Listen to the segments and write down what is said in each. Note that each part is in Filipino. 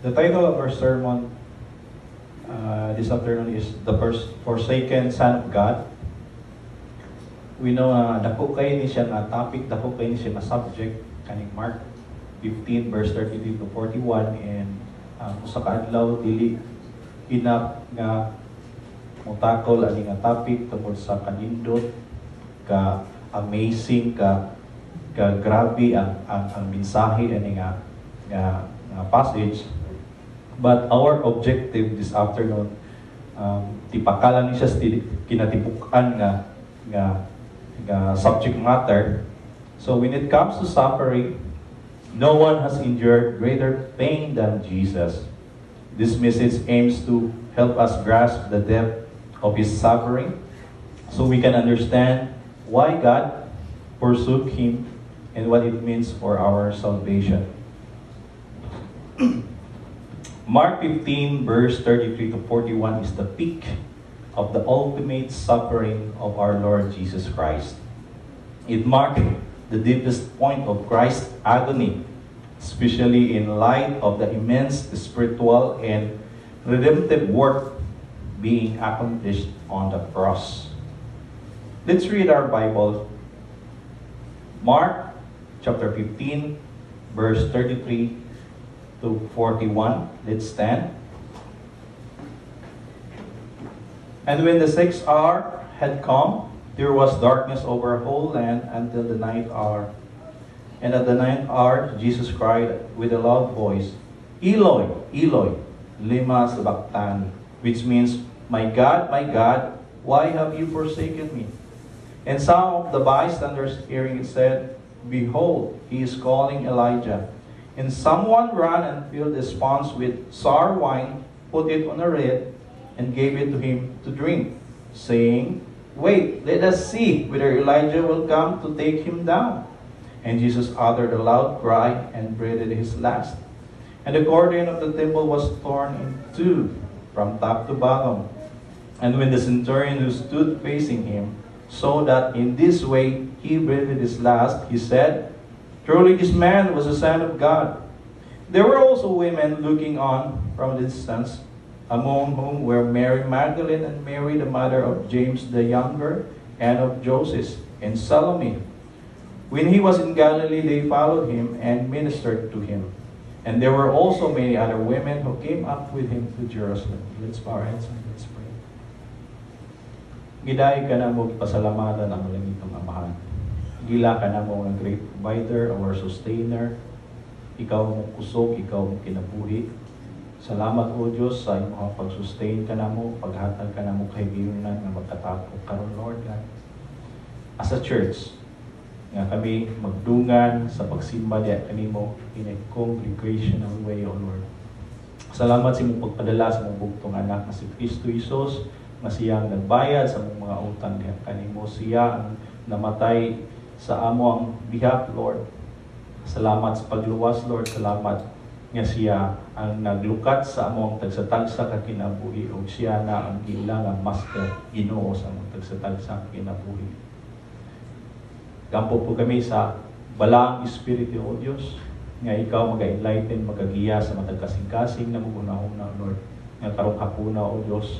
The title of our sermon this afternoon is The Forsaken Son of God. We know na dako kayo ni siya na topic, dako kayo ni siya na subject, kaning Mark 15 verse 33 to 41, and usa ka adlaw dili enough nga mutakol ani nga topic tungkol sa kanindot ka amazing ka grabe ang mensahe ani nga passage. But our objective this afternoon, tipakalan ni siya kinatibukan nga subject matter. So when it comes to suffering, no one has endured greater pain than Jesus. This message aims to help us grasp the depth of His suffering so we can understand why God forsook Him and what it means for our salvation. Mark 15 verse 33 to 41 is the peak of the ultimate suffering of our Lord Jesus Christ. It marked the deepest point of Christ's agony, especially in light of the immense spiritual and redemptive work being accomplished on the cross. Let's read our Bible. Mark chapter 15 verse 33 to 41. Let's stand. And when the 6th hour had come, there was darkness over the whole land until the 9th hour. And at the 9th hour, Jesus cried with a loud voice, Eloi, Eloi, lema sabachthani, which means, my God, why have you forsaken me? And some of the bystanders hearing it said, Behold, he is calling Elijah. And someone ran and filled a sponge with sour wine, put it on a reed, and gave it to him to drink, saying, Wait, let us see whether Elijah will come to take him down. And Jesus uttered a loud cry and breathed his last. And the curtain of the temple was torn in two from top to bottom. And when the centurion who stood facing him saw that in this way he breathed his last, he said, Truly this man was a son of God. There were also women looking on from a distance, among whom were Mary Magdalene and Mary the mother of James the younger, and of Joseph, and Salome. When he was in Galilee, they followed him and ministered to him. And there were also many other women who came up with him to Jerusalem. Let's bow our heads and let's pray. Giday ka na mo pasalamatan ang langitong Amahan. Gila ka na mo ang great provider, our sustainer. Ikaw mong kusog, ikaw mong kinabuhi. Salamat o Diyos sa iyong pag-sustain ka na mo, paghatag ka na mo kay Giyunan na magkatapok karon Lord God. As a church, nga kami magdungan sa pagsimba diya kanimo in a congregational way, O Lord. Salamat sa imong pagpadala sa mong bugtong anak na si Kristo Jesus, na siyang nagbayad sa mga utang diya kanimo. Siya ang namatay sa amo ang behalf, Lord. Salamat sa pagluwas, Lord. Salamat nga siya ang naglukat sa among tagsa-tagsa ka kinabuhi, o siya na ang ilang master Ginoo sa among tagsa-tagsa ka kinabuhi. Gampo po kami sa balaang Espiritu, O Diyos, nga ikaw mag-enlighten, magagiya sa matag kasing-kasing na magunahon, Lord. Nga karong hapuna, O Diyos,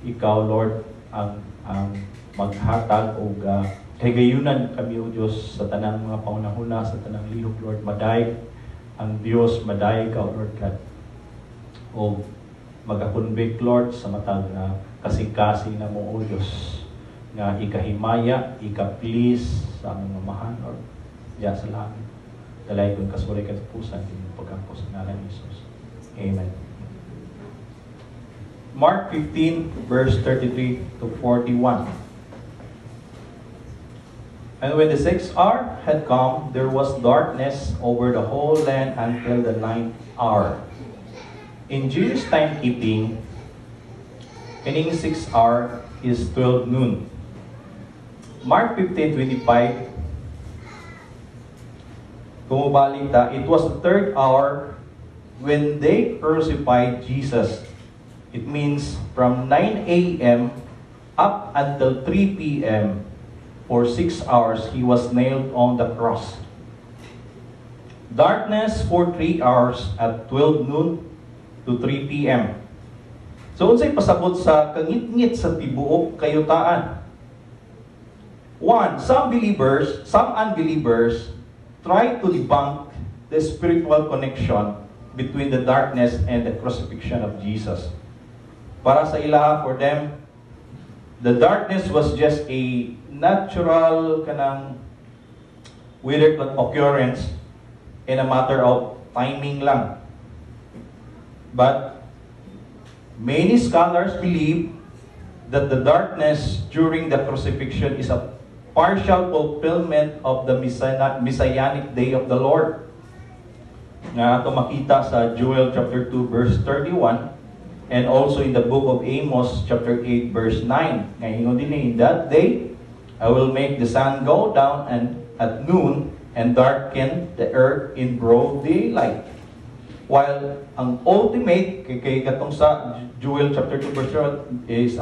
ikaw, Lord, ang maghatag o kay gayunan kami, O Diyos, sa tanang mga pangunahuna, sa tanang lihok, Lord. Maday ang Diyos, maday ka, Lord God. O magakonvict, Lord, sa matag na kasing-kasing na mo, O Diyos, nga ikahimaya, ika-please sa aming mamahan, Lord. Diya sa langit. Dalay kong kasuray ka sa pusan, yung pagkampo sa ngalan ni Jesus. Amen. Mark 15, verse 33 to 41. And when the 6th hour had come, there was darkness over the whole land until the 9th hour. In Jewish timekeeping, meaning 6th hour is 12 noon. Mark 15:25, kumubalita, it was the 3rd hour when they crucified Jesus. It means from 9 a.m. up until 3 p.m. For 6 hours, he was nailed on the cross. Darkness for 3 hours at 12 noon to 3 p.m. So, unsay pasabot sa kangit-ngit sa tibuok kayutaan? One, some unbelievers try to debunk the spiritual connection between the darkness and the crucifixion of Jesus. Para sa ila, for them, the darkness was just a natural weird occurrence in a matter of timing lang. But many scholars believe that the darkness during the crucifixion is a partial fulfillment of the messianic day of the Lord. Nga ito makita sa Joel chapter 2 verse 31 and also in the book of Amos chapter 8 verse 9. Ngayon din in that day, I will make the sun go down and at noon and darken the earth in broad daylight. While ang ultimate, kay katong sa Joel chapter 2 verse 1 is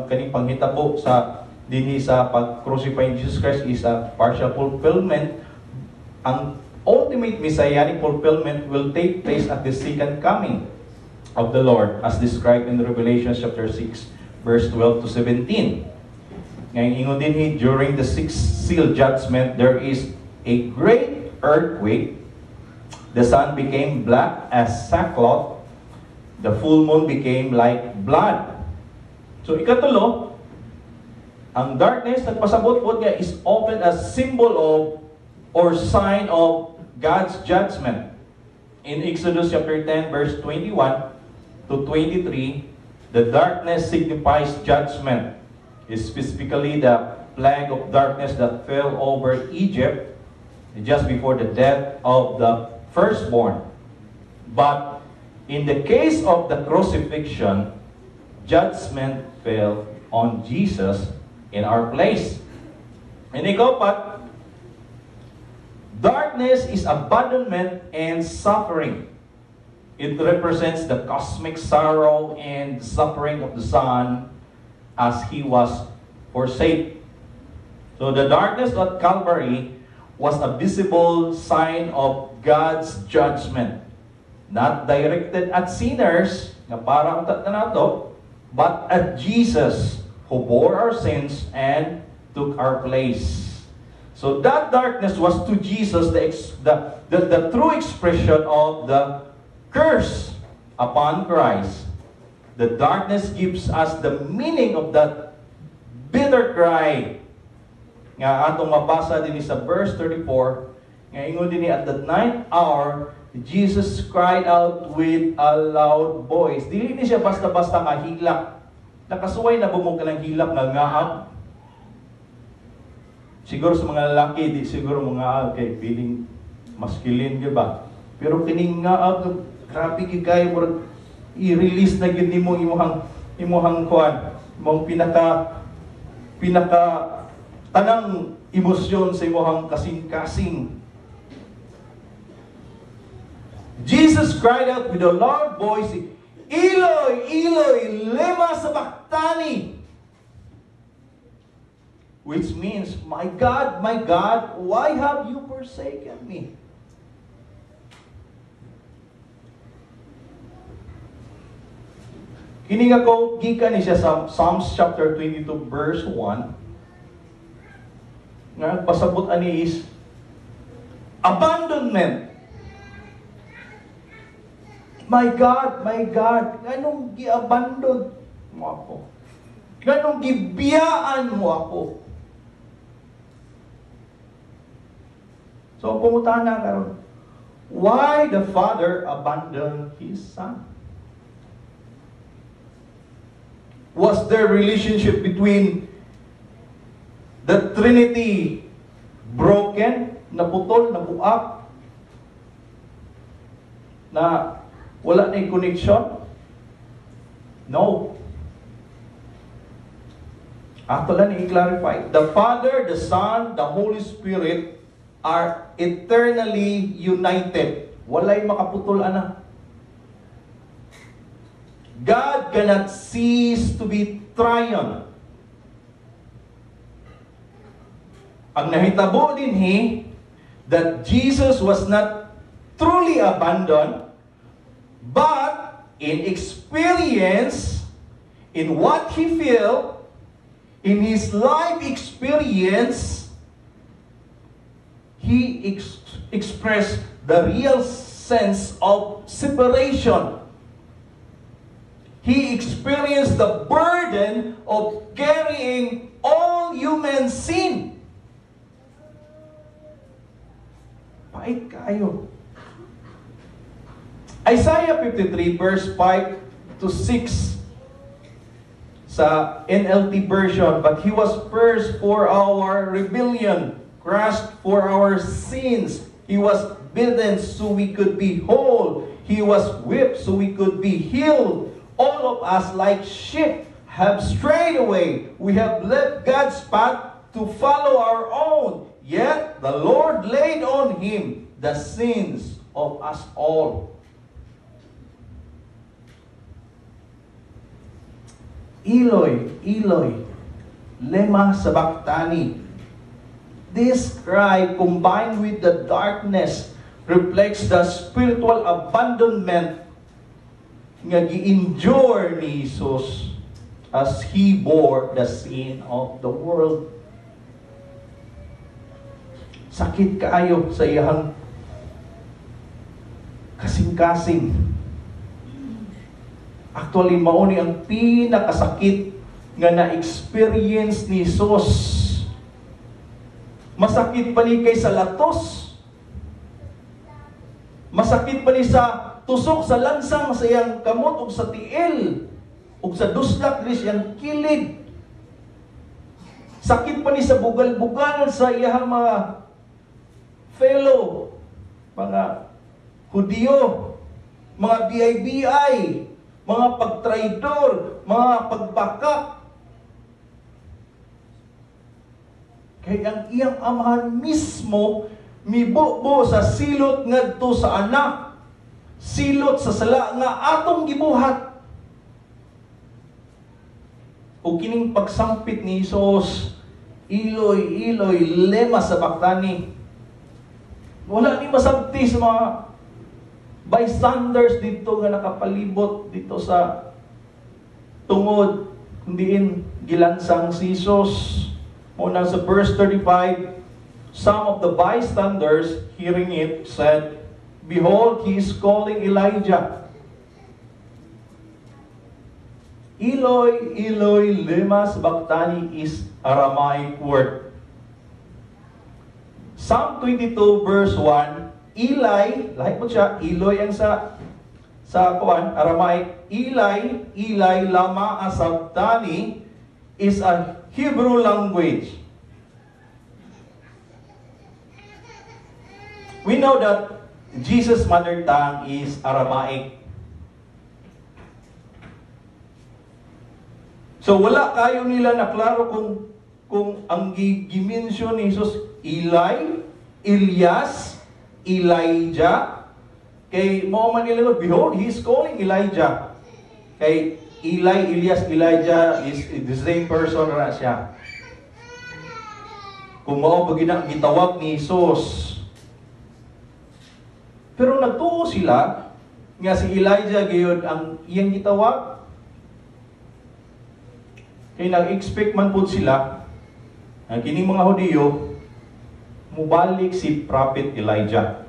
kaning panghitabo sa dinhi sa pag-crucify ni Jesus Christ is a partial fulfillment. Ang ultimate messianic fulfillment will take place at the second coming of the Lord as described in Revelation chapter 6 verse 12 to 17. Ngayon ingon dinhi during the sixth seal judgment there is a great earthquake. The sun became black as sackcloth. The full moon became like blood. So ikatulo, ang darkness nagpasabot po niya is often a symbol of or sign of God's judgment. In Exodus chapter 10 verse 21 to 23, the darkness signifies judgment. Specifically the plague of darkness that fell over Egypt just before the death of the firstborn. But in the case of the crucifixion, judgment fell on Jesus in our place. And ikapat, darkness is abandonment and suffering. It represents the cosmic sorrow and suffering of the Son as He was forsaken. So the darkness at Calvary was a visible sign of God's judgment. Not directed at sinners, na parang nato, but at Jesus, who bore our sins and took our place. So that darkness was to Jesus the true expression of the curse upon Christ. The darkness gives us the meaning of that bitter cry. Nga atong mabasa din sa verse 34, nga ingon din at the ninth hour, Jesus cried out with a loud voice. Dili ni siya basta-basta nga hilak. Nakasuway na bumong ka ng hilak nga ngahap. Siguro sa mga lalaki, di siguro mga kay feeling masculine, di ba? Pero kining ngahap, grabe gigay, i-release na gid nimo imuhang kuan, imong pinaka tanang emosyon sa imuhang kasing-kasing. Jesus cried out with a loud voice, Eloi, Eloi, lema sabachthani, which means, my God, why have you forsaken me? Kini nga ko gikan ni siya sa Psalms chapter 22 verse 1. Nga pasabot ani is abandonment. My God, nganong gi-abandon mo ako? Nganong gibiyaan mo ako? So pumunta na karon. Why the Father abandoned His Son? Was there relationship between the Trinity broken, naputol, nabuak, na wala na connection? No. Ato lang i-clarify. The Father, the Son, the Holy Spirit are eternally united. Walay makaputol ana. God cannot cease to be triune. Ang nahitabo din that Jesus was not truly abandoned, but in experience, in what he felt, in his life experience, he expressed the real sense of separation. He experienced the burden of carrying all human sin. Pait kayo. Isaiah 53 verse 5 to 6 sa NLT version, but he was pierced for our rebellion, crushed for our sins. He was beaten so we could be whole. He was whipped so we could be healed. All of us like sheep have strayed away. We have left God's path to follow our own. Yet the Lord laid on him the sins of us all. Eloi, Eloi, lema sabachthani. This cry, combined with the darkness, reflects the spiritual abandonment nga gi-endure ni Jesus as He bore the sin of the world. Sakit kaayo sa iyang kasing-kasing. Actually, mauni ang pinakasakit nga na-experience ni Jesus. Masakit pa ni kay sa latos. Masakit pa ni sa tusok sa lansang sa iyang kamot o sa tiil o sa duslak ni siyang kilid. Sakit pa ni sa bugal-bugal sa iyang mga fellow, mga Hudyo, mga BI-BI, mga pagtraidor, mga pagbakak. Kaya ang iyang amahan mismo mibubo sa silot ngadto sa anak, silot sa sala nga atong gibuhat. O kining pagsampit ni Hesus, Eloi, Eloi, lema sabachthani. Wala ni masabti sa mga bystanders dito nga nakapalibot dito sa tungod, kundiin gilansang si Jesus. Muna sa verse 35, some of the bystanders hearing it said, "Behold, he is calling Elijah." Eloi, Eloi, lema sabachthani is Aramaic word. Psalm 22 verse 1, Eli, lahat mo siya, Eloi ang sa Aramaic, Eli, Eli, lama sabachthani is a Hebrew language. We know that Jesus' mother tongue is Aramaic. So wala kayo nila na klaro kung ang gimension ni Jesus Eli, Elias, Elijah. Kay mo man nila, behold, he is calling Elijah. Kay Eli, Elias, Elijah is the same person na siya. Kung mao ba gitawag ni Jesus. Pero nagtuo sila nga si Elijah gayud ang iyang gitawag. Kay nag-expect man po sila ang kining mga Hudiyo mubalik si Prophet Elijah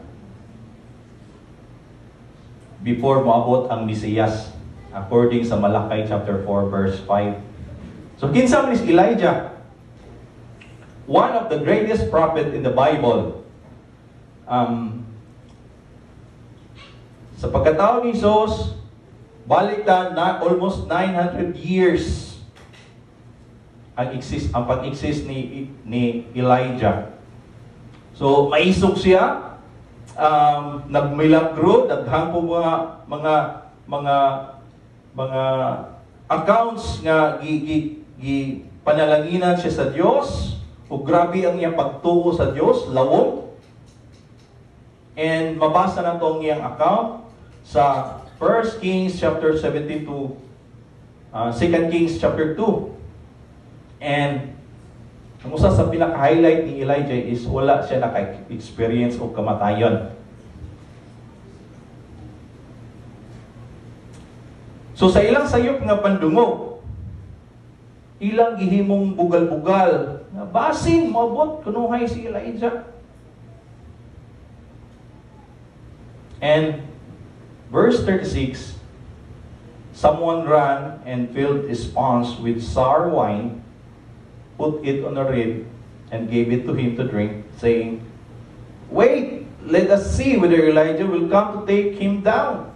before moabot ang Mesiyas, according sa Malakay chapter 4 verse 5. So kinsa man is Elijah? One of the greatest prophet in the Bible. Sa pagkatao ni Jesus, balik na almost 900 years ang pag-exist ni Elijah. So maisog siya, nagmilagro, daghang po mga accounts nga panalanginan siya sa Dios, o grabe ang iyang pagtuo sa Dios, lawom. And mabasa na tong iyang account sa 1 Kings chapter 17 to 2 Kings chapter 2. And ang usa sa pinaka-highlight ni Elijah is wala siya naka-experience o kamatayon. So sa ilang sayop nga pandungog, ilang gihimong bugal-bugal, nga basin, maabot, kunuhay si Elijah. And verse 36, someone ran and filled a sponge with sour wine, put it on a reed, and gave it to him to drink, saying, "Wait, let us see whether Elijah will come to take him down."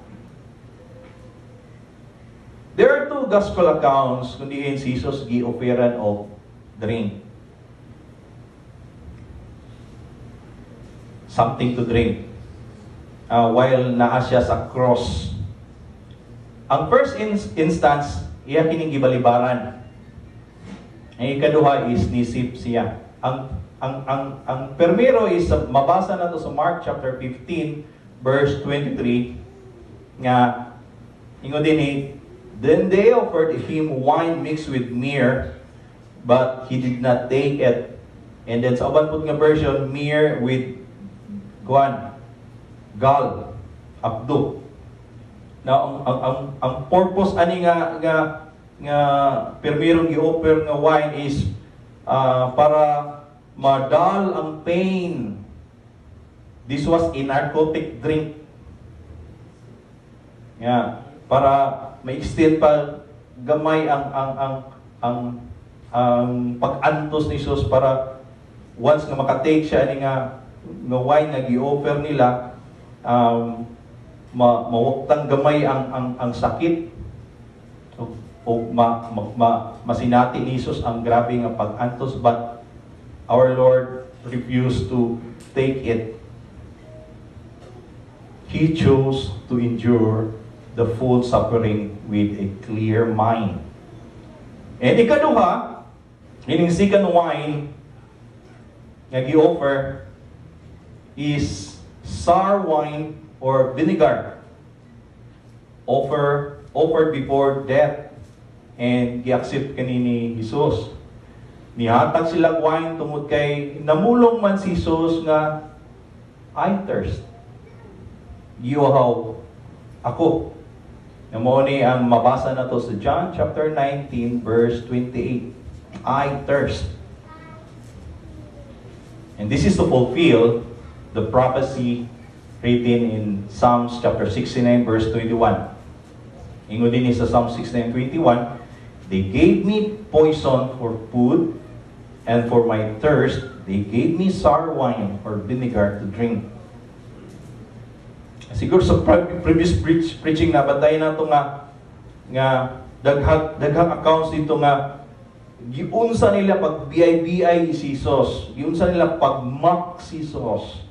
There are two gospel accounts kung diin si Jesus gi-offeran of drink. Something to drink. While naa siya sa cross. Ang first instance, iya kining gibalibaran. Ang ikaduha is nisip siya. Ang permero is mabasa na to sa Mark chapter 15 verse 23 nga ingon din then they offered him wine mixed with myrrh, but he did not take it. And then sa uban pud nga version, myrrh with gall, abdo. Now ang purpose ani nga permirong i-offer nga wine is para madal ang pain. This was a narcotic drink. Yeah, para ma-extend pa gamay ang pag-antos ni Jesus para once nga makatake siya ani nga wine nga gi-offer nila, mawaktang gamay ang sakit o masinati ni Jesus ang grabe nga pag-antos, but our Lord refused to take it. He chose to endure the full suffering with a clear mind. And ikaduha, ining second wine nga gi-offer is sour wine or vinegar, offered before death, and gi-accept kanini Jesus. Nihatag silang wine tungod kay namulong man si Jesus nga, "I thirst. Giuhaw ako." Namo ni ang mabasa na to sa John chapter 19 verse 28. I thirst. And this is to fulfill the prophecy written in Psalms chapter 69 verse 21. Ingon din sa Psalm 69:21, "They gave me poison for food, and for my thirst they gave me sour wine or vinegar to drink." Siguro sa previous preaching na batay na ito nga daghang accounts dito nga giunsa nila pag BI si Jesus, giunsa nila pag mock si Jesus.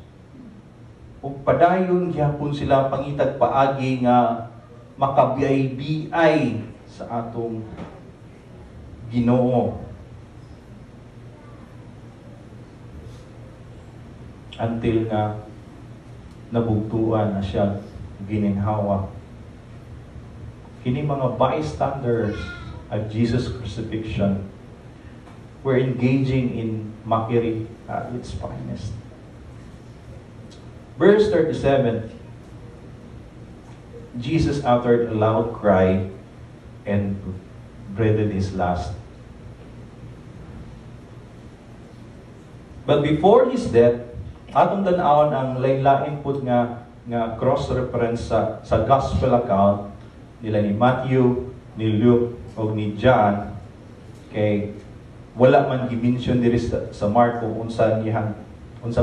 Ug padayon gyapon sila pangitag paagi nga maka-BI sa atong Ginoo. Until nga nabugtuan na siya gininhawa. Kini mga bystanders at Jesus' crucifixion were engaging in mockery at its finest. Verse 37, Jesus uttered a loud cry and breathed his last. But before his death, atong tan-awon ang lain-lain pud nga cross reference sa gospel account nila ni Matthew, ni Luke o ni John, kay wala man gi-mention diri sa Mark kung unsa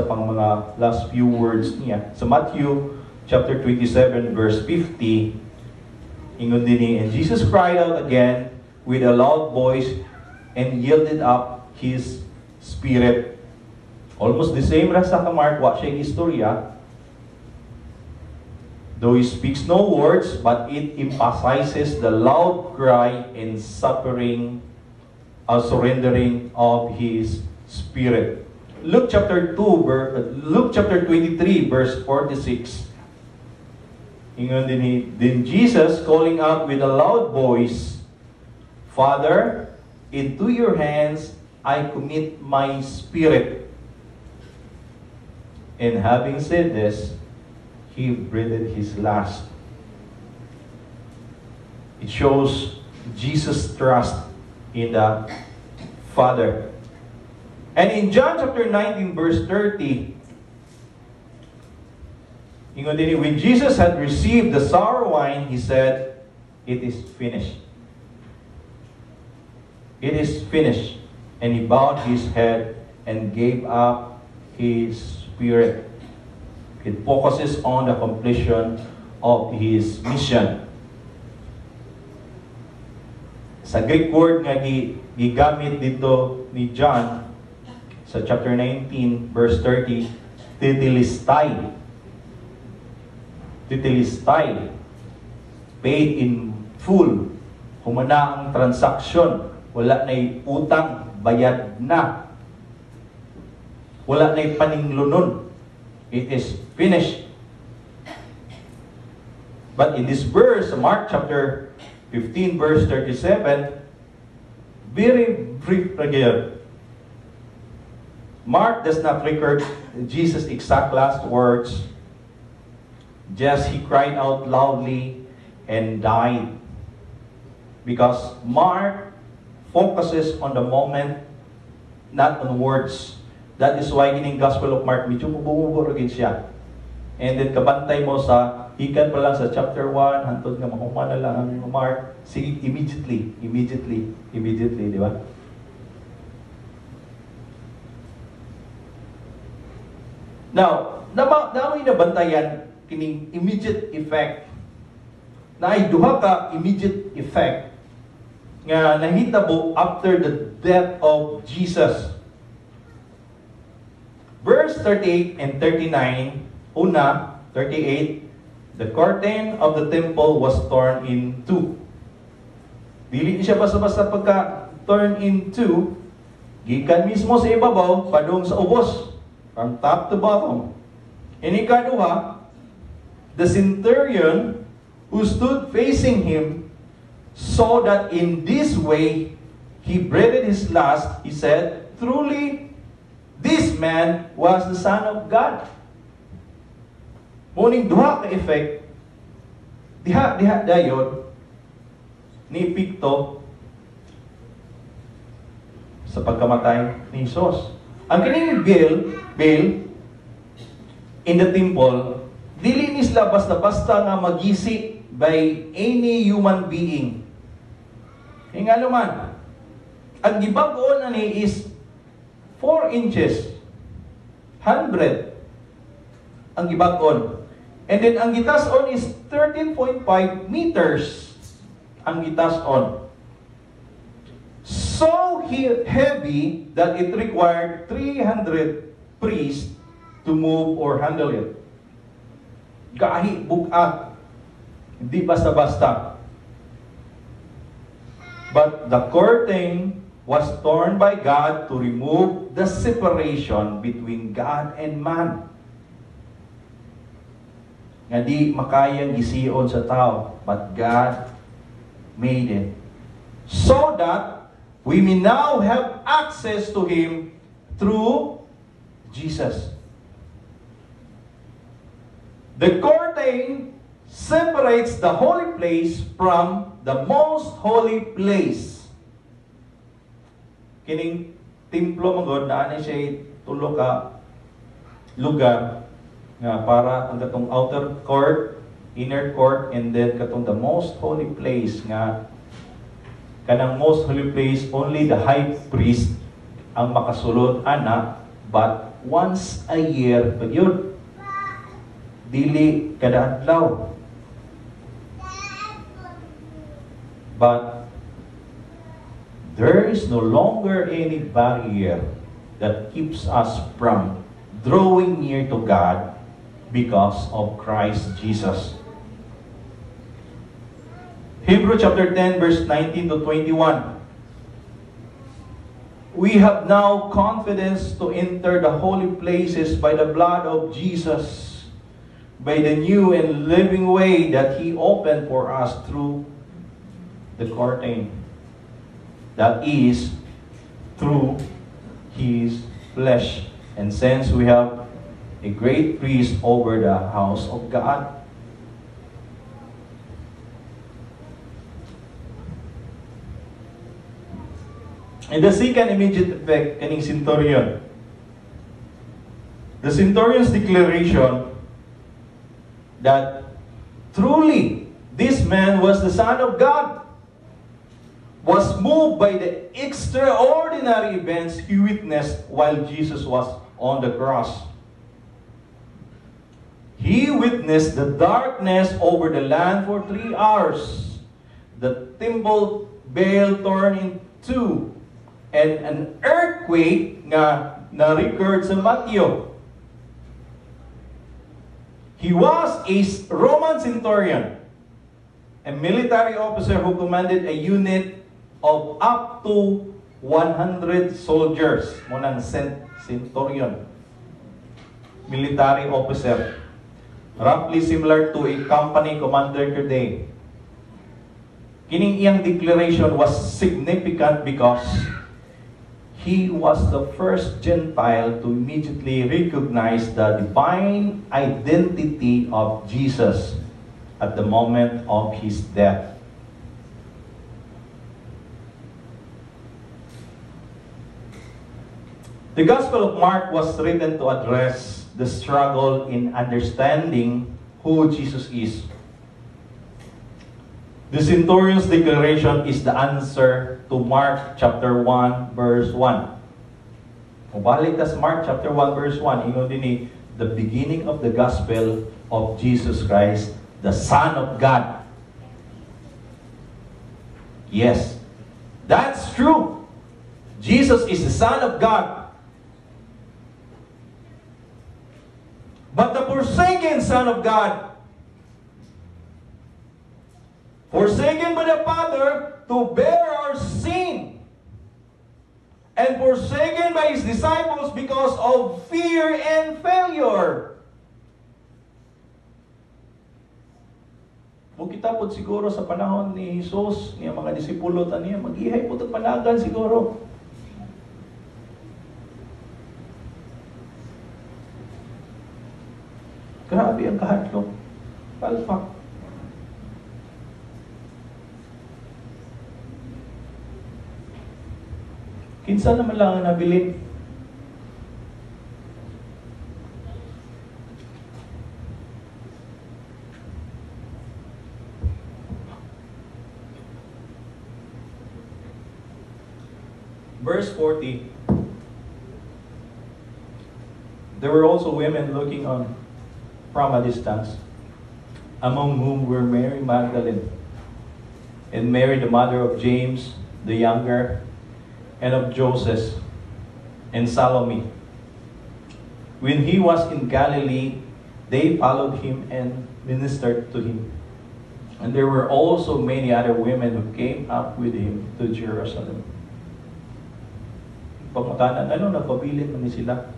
pang mga last few words niya. Sa Matthew chapter 27 verse 50, ingon din ni, "And Jesus cried out again with a loud voice and yielded up his spirit." Almost the same ra sa Mark, wa siya istorya. Though he speaks no words, but it emphasizes the loud cry and surrendering of his spirit. Luke chapter 23 verse 46. Ingon din then Jesus calling out with a loud voice, "Father, into your hands I commit my spirit." And having said this, he breathed his last. It shows Jesus' trust in the Father. And in John chapter 19, verse 30, when Jesus had received the sour wine, he said, "It is finished." It is finished. And he bowed his head and gave up his spirit. It focuses on the completion of his mission. Sa Greek word nga gigamit dito ni John sa chapter 19, verse 30, tetelestai. Tetelestai. Paid in full. Humana ang transaksyon. Wala na'y utang, bayad na. Wala na'y paninglunon. It is finished. But in this verse, Mark chapter 15, verse 37, very brief again. Mark does not record Jesus' exact last words. Just he cried out loudly and died. Because Mark focuses on the moment, not on words. That is why in Gospel of Mark, medyo bububulogin siya. And then kabantay mo sa, ikan pa lang sa chapter 1, hantod nga mahuma na lang ang Mark, sige, immediately, di ba? Now, namoy na bantayan kining immediate effect. Na ay duha ka immediate effect nga nahitabo after the death of Jesus. Verse 38 and 39, una, 38, the curtain of the temple was torn in two. Dili siya basta-basta pagka-turn in two, gikan mismo sa ibabaw, padung sa ubos. From top to bottom. And ikaduha, the centurion who stood facing him saw that in this way he breathed his last. He said, "Truly, this man was the Son of God." Muning duha ka effect, diha dayon ni epekto sa pagkamatay ni Jesus. Ang kining veil in the temple, dili ni sila basta-basta nga magisi by any human being. Hingalo man, ang gibag-on ani is 4 inches, 100 ang gibag-on. And then ang gitas-on is 13.5 meters ang gitas-on. So heavy that it required 300 priests to move or handle it. Gahi, bukat. Hindi basta-basta. But the curtain was torn by God to remove the separation between God and man. Nga di makayang gisiyon sa tao, but God made it. So that we may now have access to Him through Jesus. The curtain separates the holy place from the most holy place. Kining templo magod na ani siya tulo ka lugar nga para ang katong outer court, inner court, and then katong the most holy place nga kanang most holy place only the high priest ang makasulod ana, but once a year pagyud, dili kada adlaw. But there is no longer any barrier that keeps us from drawing near to God because of Christ Jesus. Hebrew chapter 10 verse 19 to 21. We have now confidence to enter the holy places by the blood of Jesus, by the new and living way that He opened for us through the curtain. That is, through His flesh. And since we have a great priest over the house of God, And the second immediate effect, kaning centurion. The centurion's declaration that truly this man was the Son of God was moved by the extraordinary events he witnessed while Jesus was on the cross. He witnessed the darkness over the land for 3 hours. The temple veil torn in two, and an earthquake nga na-record sa Matthew. He was a Roman centurion, a military officer who commanded a unit of up to 100 soldiers. Munang centurion. Military officer. Roughly similar to a company commander today. Kining iyang declaration was significant because he was the first Gentile to immediately recognize the divine identity of Jesus at the moment of his death. The Gospel of Mark was written to address the struggle in understanding who Jesus is. The centurion's declaration is the answer to Mark chapter 1 verse 1. Mabalik ta sa Mark chapter 1 verse 1, ingon din the beginning of the gospel of Jesus Christ, the Son of God. Yes, that's true. Jesus is the Son of God. But the forsaken Son of God, forsaken by the Father to bear our sin, and forsaken by His disciples because of fear and failure. Kung kita po siguro sa panahon ni Jesus, niya mga disipulo niya, mag-ihay po ito panagan siguro. Grabe ang kahadlok. Palpak. Kinsa naman lang ang nabilin. Verse 40. There were also women looking on from a distance, among whom were Mary Magdalene, and Mary the mother of James the younger, and of Joseph, and Salome. When he was in Galilee, they followed him and ministered to him. And there were also many other women who came up with him to Jerusalem. Pagmatanan, nagpabilin man sila.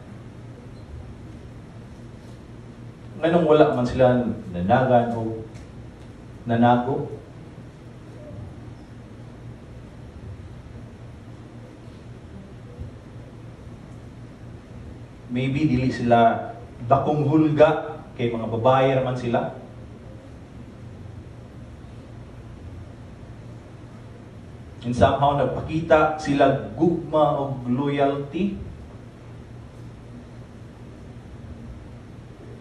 Anong wala man sila nanagan o nanago? Maybe dili sila dakong hulga kay mga babae naman sila. And somehow nagpakita sila gugma o loyalty.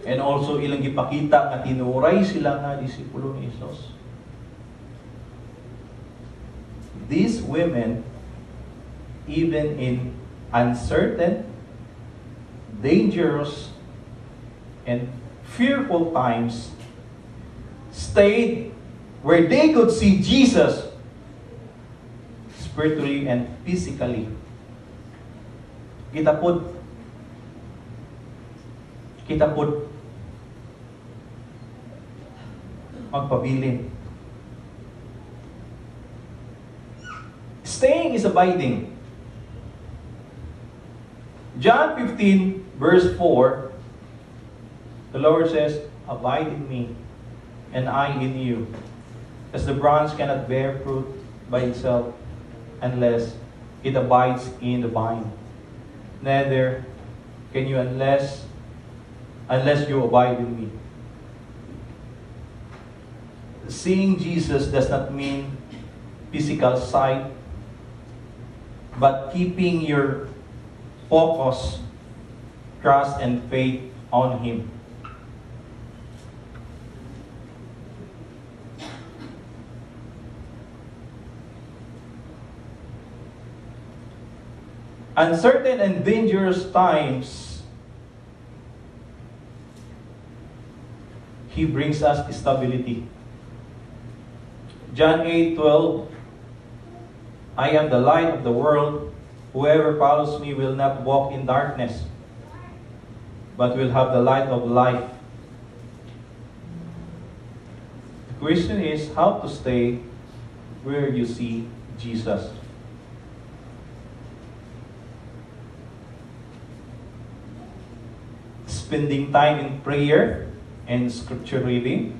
And also ilang ipakita nga tinuray sila nga disipulo ni Jesus. These women, even in uncertain, dangerous, and fearful times, stayed where they could see Jesus spiritually and physically. Kita po magpabilin. Staying is abiding. John 15 verse 4, the Lord says, "Abide in me, and I in you. As the branch cannot bear fruit by itself unless it abides in the vine, neither can you unless you abide in me." Seeing Jesus does not mean physical sight. but keeping your focus, trust, and faith on Him. Uncertain and dangerous times, He brings us stability. John 8:12, I am the light of the world. Whoever follows me will not walk in darkness, but will have the light of life. The question is how to stay where you see Jesus. Spending time in prayer and scripture reading.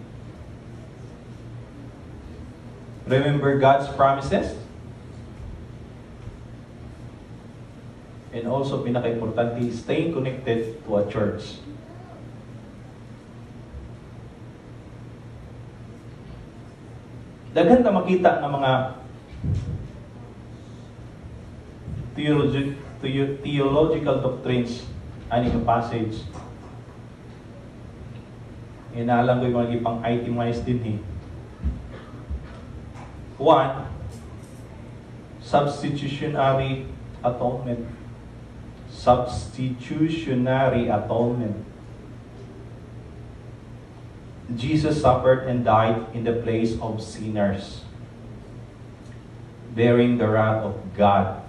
Remember God's promises. And also, pinaka-importante, staying connected to a church. Daghan na makita ng mga theological doctrines ani yung passage. Inaalam ko yung mga ipang-itemize din eh. One, substitutionary atonement. Substitutionary atonement. Jesus suffered and died in the place of sinners, bearing the wrath of God.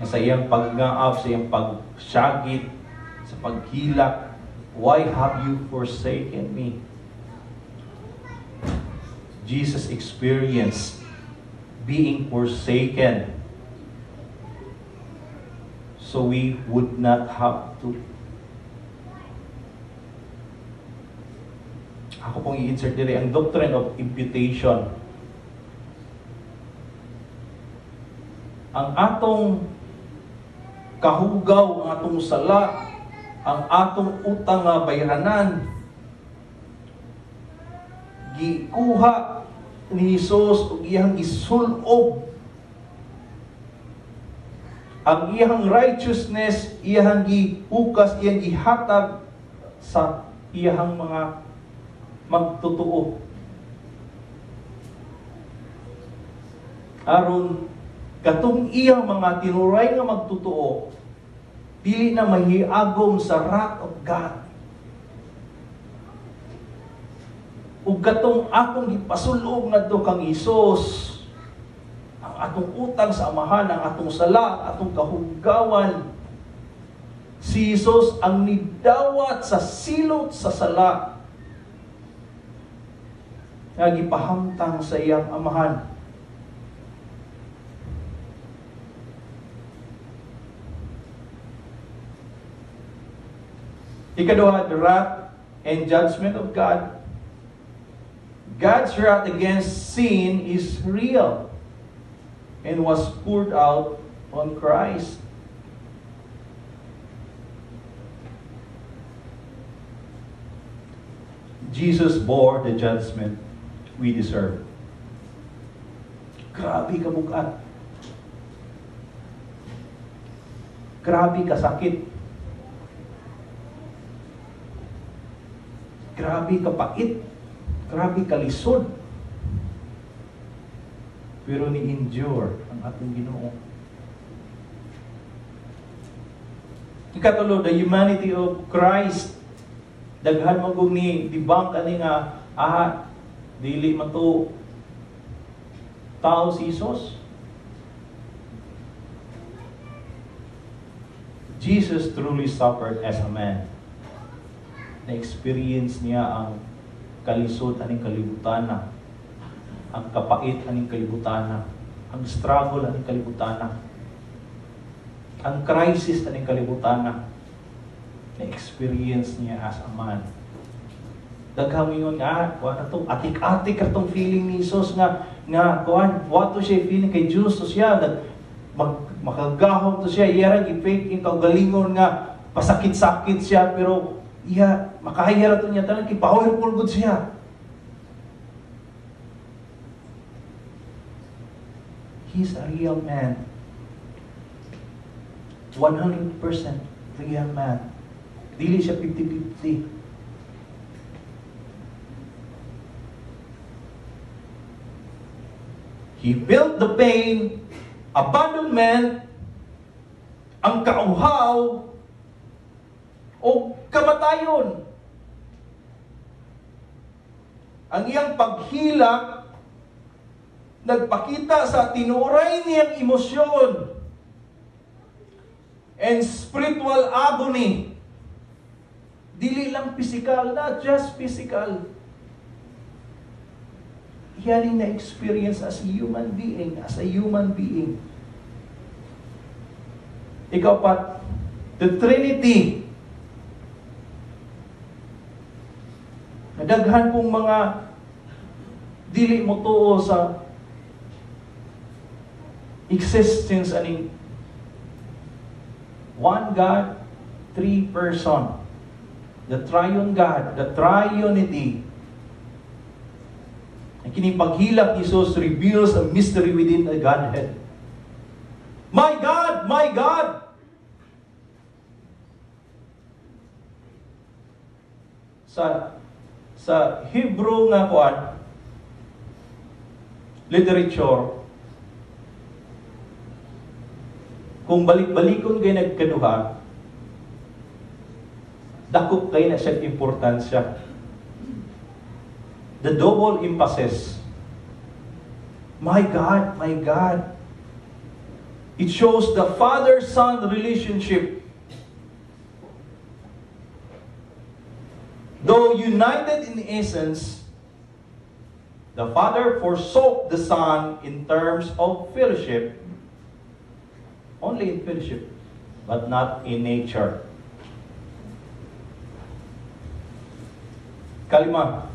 Sa iyang pag-ngaap, sa iyang pagsyagit, sa paghilak, why have you forsaken me? Jesus experienced being forsaken, so we would not have to. Ako pong i-insert dito ang doctrine of imputation. Ang atong kahugaw, ang atong sala, ang atong utang nga bayranan, gikuha ni Jesus ug iyang isulob. Ang iyang righteousness, iyang gihukas, iyang gihatag sa iyang mga magtotoo. Aron katong iyang mga tinuray nga magtotoo, dili na mahiagom sa wrath of God. Ug katong akong gipasulog ngadto kang Hesus, ang atong utang sa amahan, ang atong sala, ang atong kahugawan, si Hesus ang nidawat sa silot sa sala nga gipahamtang sa iyang amahan. Ikaduha, the wrath and judgment of God. God's wrath against sin is real and was poured out on Christ. Jesus bore the judgment we deserve. Grabe ka bugat. Grabe ka sakit. Grabe ka pait. Grabe ka lisod. Pero ni-endure ang atong Ginoo. Ikatulo, the humanity of Christ. Daghan mo kung ni debunk ani nga dili man to tao si Jesus. Jesus truly suffered as a man. Na-experience niya ang kalisod aning kalibutana, ang kapait aning kalibutana, ang struggle aning kalibutana, ang crisis aning kalibutana. Na-experience niya as a man. Daghang ingon nga, kuha na itong atik-atik atong feeling ni Jesus nga kuha, wato siya feeling kay Diyos to siya, makagahom to siya, iyarang i-fake yung kaugalingon nga, pasakit-sakit siya, pero makahira to niya talagang kipahoy pulgod siya. He's a real man. 100% real man. Dili siya 50-50. He felt the pain, abandonment, ang kauhaw, o kamatayon. Ang iyang paghilak, nagpakita sa tinuray niyang emosyon and spiritual agony. Dili lang physical, not just physical. Yan na experience as a human being, Ikaw pa, the Trinity. Nadaghan pong mga dili mo tuo sa existence aning one God, three person. The triune God, the triunity. Ang kining paghilak ni Jesus reveals a mystery within the Godhead. My God! My God! Sa Hebrew nga kuan, literature, kung balik-balikon kayo nagkaduha, dakop kayo na siya importansya. The double emphasis. My God, my God. It shows the father-son relationship. Though united in essence, the Father forsook the Son in terms of fellowship, only in fellowship, but not in nature. Kalima.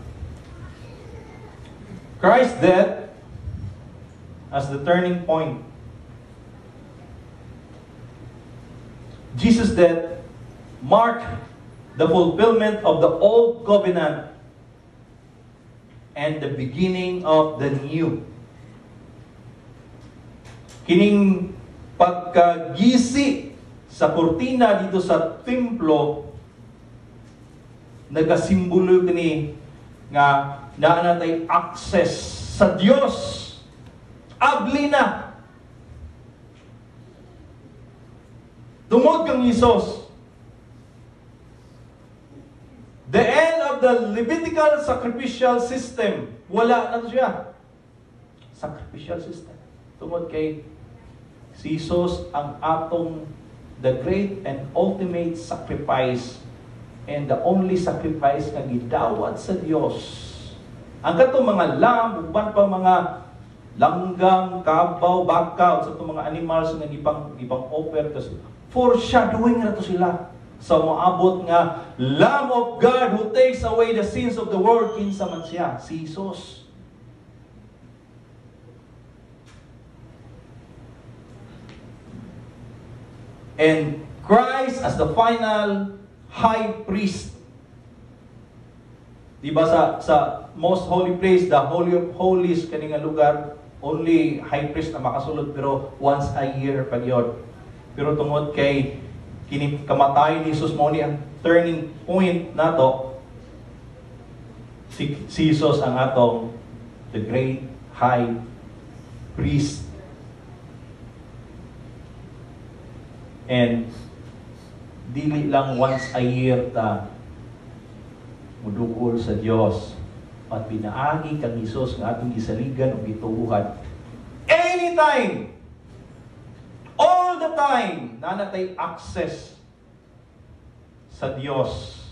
Christ's death as the turning point. Jesus' death marked the fulfillment of the old covenant and the beginning of the new. Kining pagkagisi sa kurtina dito sa templo, nagasimbolo kini nga naanatay access sa Dios. Abli na. Tungod kang Isos. The end of the Levitical sacrificial system. Wala na siya. Sacrificial system. Tungod kay si Isos ang atong the great and ultimate sacrifice and the only sacrifice nga gidawat sa Dios. Ang katong mga lamb, uban pa mga langgam, kabaw, bakaw, sa itong mga animals nga gipang offer to sila. Foreshadowing na to sila sa moabot nga Lamb of God who takes away the sins of the world. Kinsa man siya? Si Jesus. And Christ as the final high priest. Diba sa most holy place, the Holy of Holies, kaninga lugar, only high priest na makasulod, pero once a year pa yun. Pero tungod kay kamatayon ni Jesus mo ni ang turning point nato, si Jesus ang atong the great high priest. And dili lang once a year ta mudukol sa Dios, at pinaagi kang Isus nga atong gisaligan o gituuhan anytime, all the time, nanatay access sa Dios.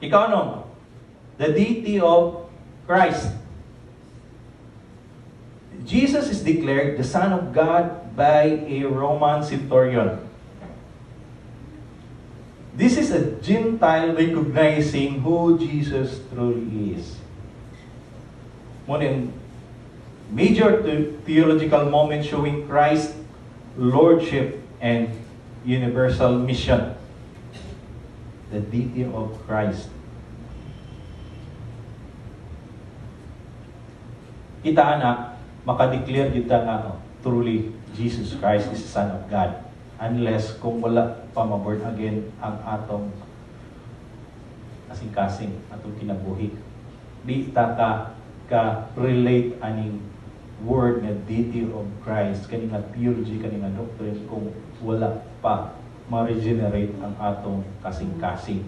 Ikaw no? The deity of Christ. Jesus is declared the Son of God by a Roman centurion. This is a Gentile recognizing who Jesus truly is. One major theological moment showing Christ's lordship and universal mission. The deity of Christ. Kita na, makadeclare kita nga truly Jesus Christ is the Son of God. Unless kung wala pa ma-born again ang atong kasing-kasing, atong kinabuhi. Di ta ka-relate aning word nga deity of Christ, kani nga theology, kani nga doctrine, kung wala pa ma-regenerate ang atong kasing-kasing.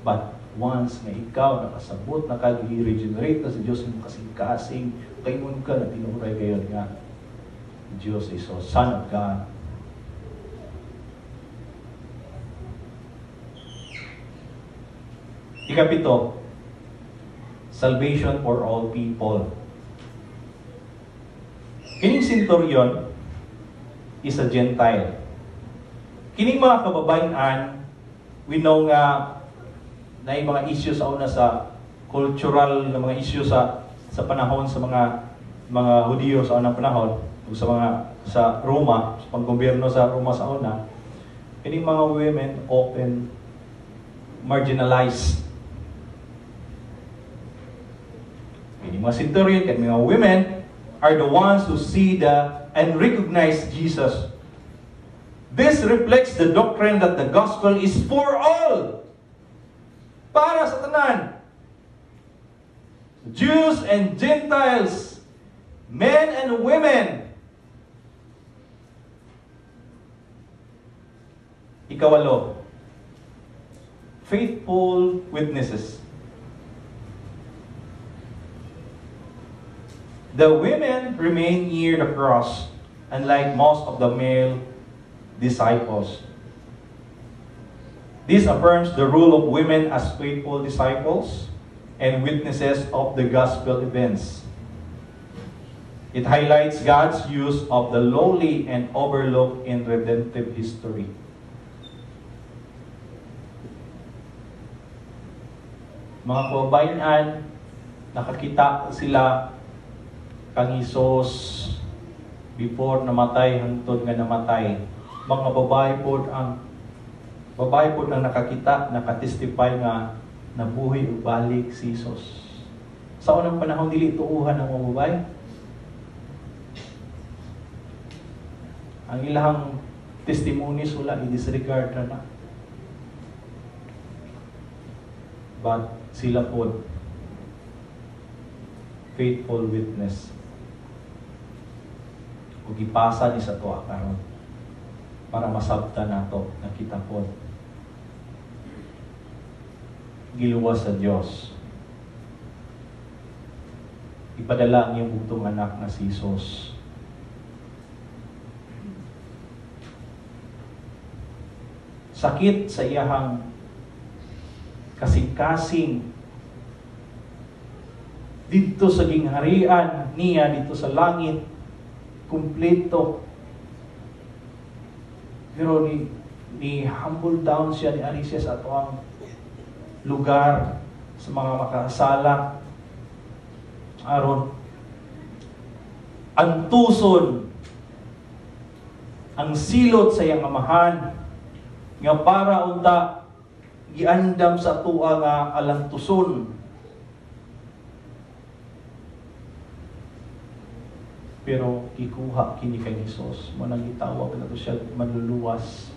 But once nga ikaw nakasabot, nakag-regenerate na sa Diyos yung kasing-kasing, kaingon ka na tinuray kayo nga Diyos is a Son of God. Ikapito, salvation for all people. Kining centurion is a Gentile. Kining mga kababayan, we know nga na yung mga issues sa una sa cultural na mga issues sa panahon sa mga Hudiyo sa unang panahon, sa Roma, sa panggobyerno sa Roma sa una, kining mga women often marginalized. Kining mga centurion, kining mga women are the ones who see and recognize Jesus. This reflects the doctrine that the gospel is for all. Para sa tanan. Jews and Gentiles, men and women. Ikawalo, faithful witnesses. The women remain near the cross, unlike most of the male disciples. This affirms the role of women as faithful disciples and witnesses of the gospel events. It highlights God's use of the lowly and overlooked in redemptive history. Mga kababayan, nakakita sila kang Hesus before namatay, hangtod nga namatay. Mga babae po ang nakakita, nakatestify nga nabuhay o balik si Hesus. Sa unang panahon, dili tuuhan ng mga babae. Ang ilang testimonies wala, i-disregard na. But sila po, faithful witness. O gipasa ni sa tuwa karon para masabta nato na kita po giluwas sa Dios. Ipadala ang iyong bugtong anak na si Jesus. Sakit sa iyahang kasing-kasing dito sa gingharian niya, dito sa langit, kumpleto. Pero ni humble down siya, ni ari siya sa atoang lugar sa mga makasala. Aron ang tuson, ang silot sa iyang amahan, nga para unta giandam sa tuwa nga alang tuson. Pero ikuha kini kay Hesus, manang gitawag na to siya manluluwas.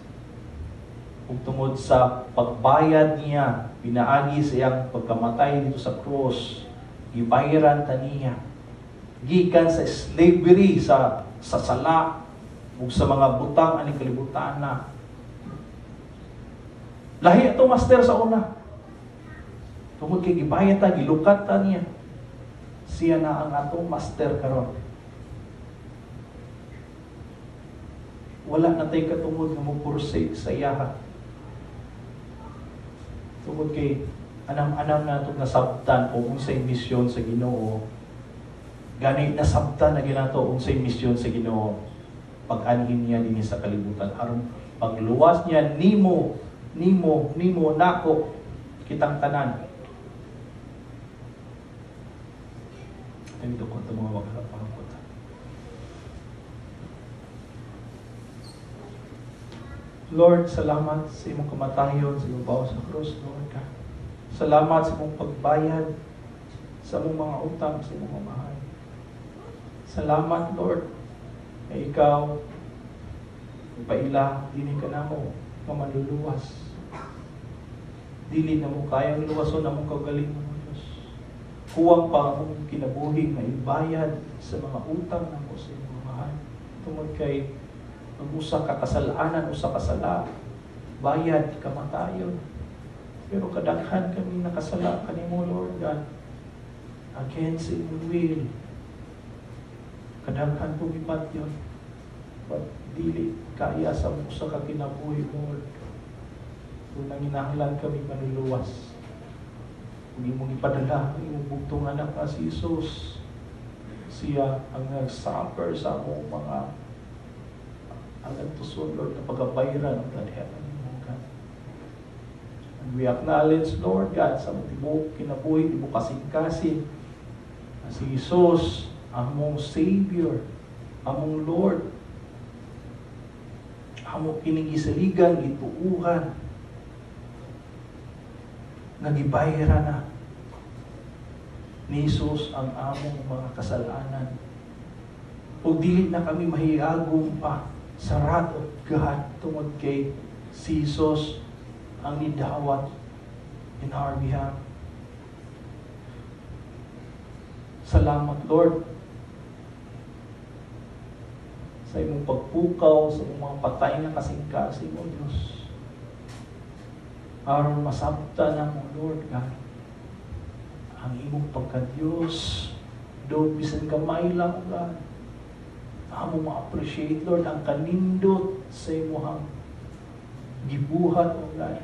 Ug tungod sa pagbayad niya, pinaagi sa iyang pagkamatay dito sa cross, gibayaran ta niya. Gikan sa slavery, sa sala, ug sa mga butang aning kalibutan na. Lahi ito master sa una. Tungod kay gibayad ta, gilukat ta niya. Siya na ang atong master karon. Wala na tayo katungod nga mo-forsake sa iyaha. Tungod kay anam-anam na itong nasabtan o unsay misyon sa Ginoo. Ganit nasabtan na ginato unsay misyon sa Ginoo. Pag-anhin niya din sa kalibutan. Aron pagluwas niya, nimo, nako, kitang tanan. Ay, ito ko ito mga magkakapangkot. Lord, salamat sa imong kamatayon, sa imong bawas sa krus, Lord ka. Salamat sa imong pagbayad sa imong mga utang, sa imong mamahay. Salamat, Lord, na ikaw, paila, dili ka na mo, nga maluluwas. Dili na mo kayang luwason na mong kagaling mo, Diyos. Kuwang pa akong kinabuhi na ibayad sa mga utang na mo sa iyong mahal. Tungod kay ang usa ka kasalanan, usa ka sala, bayad, kamatayon. Pero kadaghan kami nakasala kanimo, Lord God, against your will. Kadaghan po gipat yun. But dili kaya sa usa ka kinabuhi, Lord. Kung nanginahanglan kami manuluwas, kung imong ipadala, ang imong bugtong anak na si Jesus, siya ang nag-suffer sa among mga ang nagtusun, Lord, na pagkabayran ng God heaven. And we acknowledge, Lord God, sa mga kinabuhi, di mo kasing-kasing na si Jesus, among Savior, among Lord, among kinigisaligan, gituuhan, nagibayra na ni Jesus ang among mga kasalanan. O dili na kami mahiyagong pa sa wrath of God tungod kay si Jesus ang nidawat in our behalf. Salamat, Lord, sa imong pagpukaw, sa imong mga patay na kasing-kasing, O Diyos. Aron masabta na mo, Lord God, ang imong pagka-Diyos, do bisan gamay lang, God. Amo ma-appreciate, Lord, ang kanindot sa imong gibuhat, O God.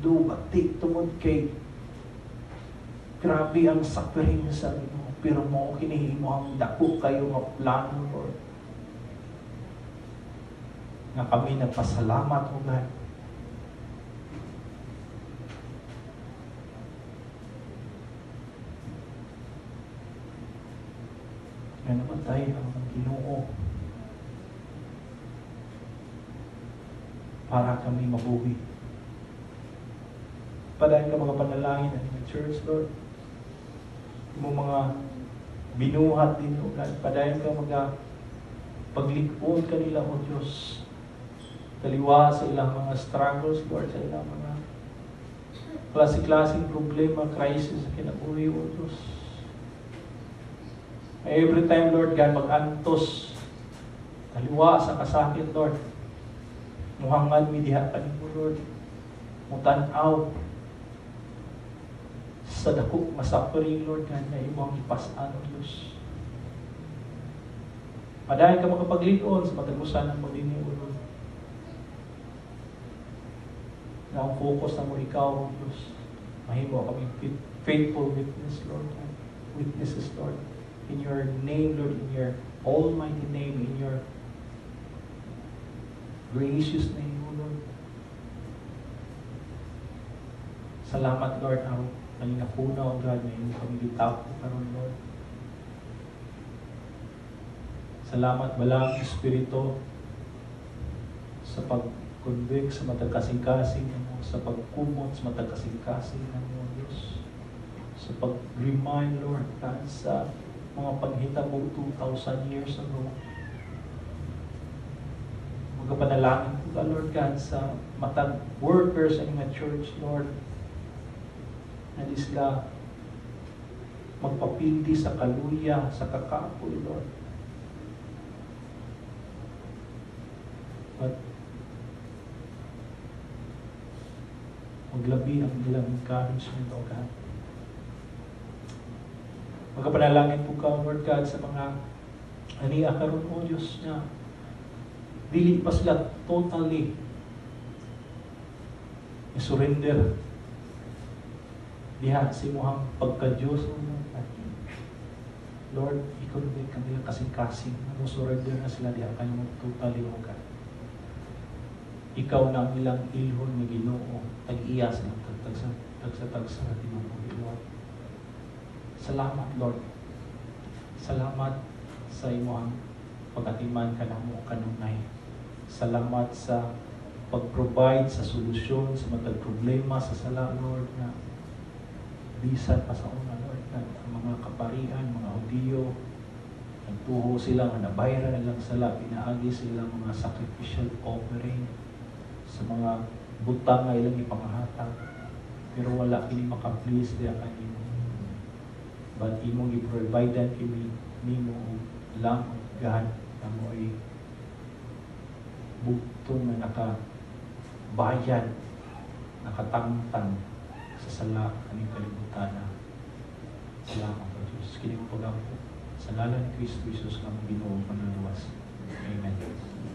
Do batik tungod kay grabe ang suffering sa imo, pero mo kinihimo ang dako kayo nga plano, Lord. Nga kami nagpasalamat, O God. Nga namatay ang Ginoo para kami mabuhi. Padayon ka mga panalangin ng church, Lord. Yung mga binuhat din, O God. Padayon ka mga paglikod kanila, O Diyos. Kaliwa sa ilang mga struggles, Lord, sa ilang mga klase-klaseng problema, crisis sa kinabuhi, O Diyos. Every time, Lord God, mag-antos, kaliwa sa kasakit, Lord, muhangad mi diha kanimo, Lord, mutanaw sa dako masapering, Lord God, na imong ipasan, O Diyos. Padayon ka makapaglikod sa matagusan ng magdini, O Lord. Na ang focus na mo ikaw, O Diyos. Mahimo kami faithful witness, Lord. Witnesses, Lord. In your name, Lord, in your almighty name, in your gracious name, O Lord. Salamat, Lord, ang nalinakuna, O God, na iyong kami bitap po karon, Lord. Salamat, balang Espiritu, sa pag-convict sa matag kasing-kasing mo, sa pagkumot sa matag kasing-kasing mo, Diyos. Sa pag-remind, Lord, God, sa mga paghitabo 2,000 years ago. Magkapanalangin po ka, Lord God, sa matag workers sa mga church, Lord, na di sila magpapildi sa kaluya, sa kakapoy, Lord. But maglabi ang ilang encouragement, O God. Magkapanalangin po ka, Lord God, sa mga aniya karon, O Diyos, na dili pa sila totally i-surrender diha sa imuhang pagka-Diyos, O Lord, i-convict kanila kasing-kasing, surrender na sila diha kanyang totally, O God. Ikaw na ang ilang ilhon ni Ginoo, tag-iya sa tagsa-tagsa na tinubuhi, Lord. Salamat, Lord. Salamat sa imuhang pag-atiman ka na mo kanunay. Salamat sa pag-provide sa solusyon sa matag problema sa sala, Lord, na bisan pa sa una, Lord. mga kaparian, mga Hudiyo, nagtuho sila, nabayra nilang sala, pinaagi sila mga sacrificial offering sa mga butang nga ilang ipangahatag. Pero wala kini maka-please diya kanimo. But imong i-providean kini nimo lang God na mo ay bugtong na nakabayad, nakatangtang sa sala kaning kalibutan na. Salamat po Diyos. Kining paggampo sa ngalan ni Kristo Jesus nga mong Ginoo pananawas. Amen.